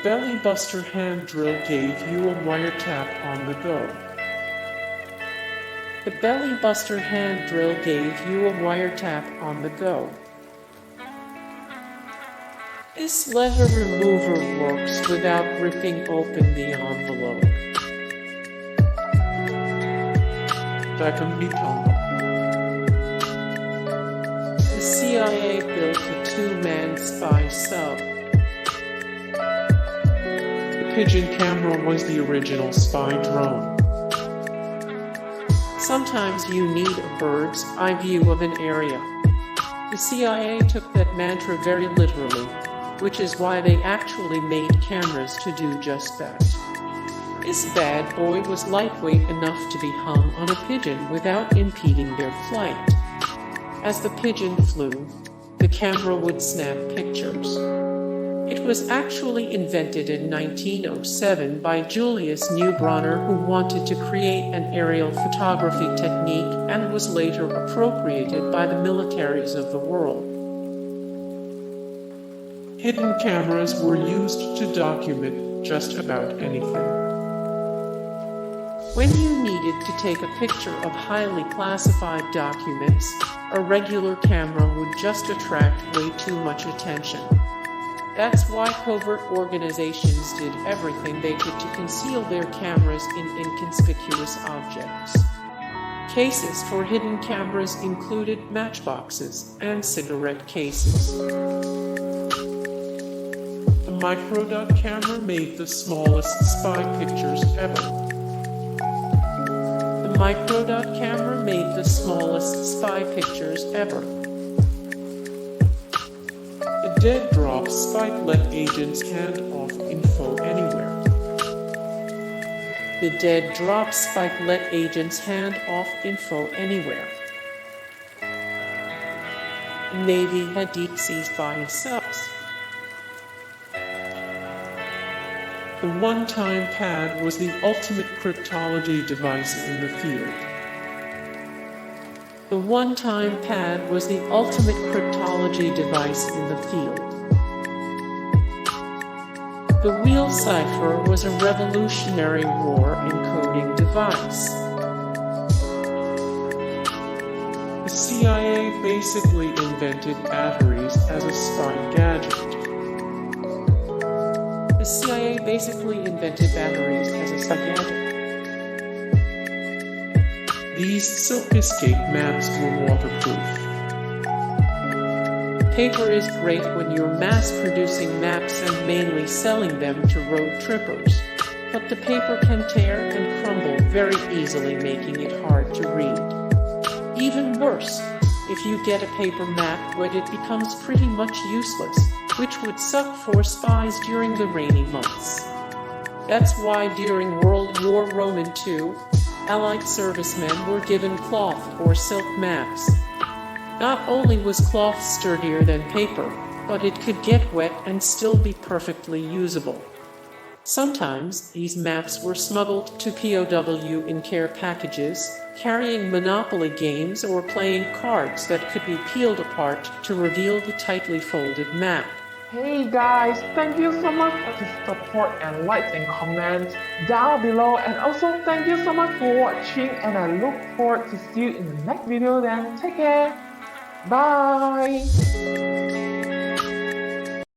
belly buster hand drill gave you a wiretap on the go. The belly buster hand drill gave you a wiretap on the go. This letter remover works without ripping open the envelope. The CIA built a two-man spy sub. The Pigeon camera was the original spy drone. Sometimes you need a bird's eye view of an area. The CIA took that mantra very literally, which is why they actually made cameras to do just that. This bad boy was lightweight enough to be hung on a pigeon without impeding their flight. As the pigeon flew, the camera would snap pictures. It was actually invented in 1907 by Julius Neubronner, who wanted to create an aerial photography technique and was later appropriated by the militaries of the world. Hidden cameras were used to document just about anything. When you needed to take a picture of highly classified documents, a regular camera would just attract way too much attention. That's why covert organizations did everything they could to conceal their cameras in inconspicuous objects. Cases for hidden cameras included matchboxes and cigarette cases. The Microdot camera made the smallest spy pictures ever. The Microdot camera made the smallest spy pictures ever. The dead drop spike let agents hand off info anywhere. The dead drop spike let agents hand off info anywhere. The Navy had deep sea spy subs. The one-time pad was the ultimate cryptology device in the field. The one-time pad was the ultimate cryptology device in the field. The wheel cipher was a Revolutionary War encoding device. The CIA basically invented batteries as a spy gadget. The CIA basically invented batteries as a spy gadget. These silk escape maps were waterproof. Paper is great when you're mass-producing maps and mainly selling them to road trippers, but the paper can tear and crumble very easily, making it hard to read. Even worse, if you get a paper map wet, it becomes pretty much useless, which would suck for spies during the rainy months. That's why during World War II, Allied servicemen were given cloth or silk maps. Not only was cloth sturdier than paper, but it could get wet and still be perfectly usable. Sometimes these maps were smuggled to POW in care packages, carrying Monopoly games or playing cards that could be peeled apart to reveal the tightly folded map. Hey guys, thank you so much for the support and likes and comments down below, and also thank you so much for watching, and I look forward to see you in the next video. Then take care, bye.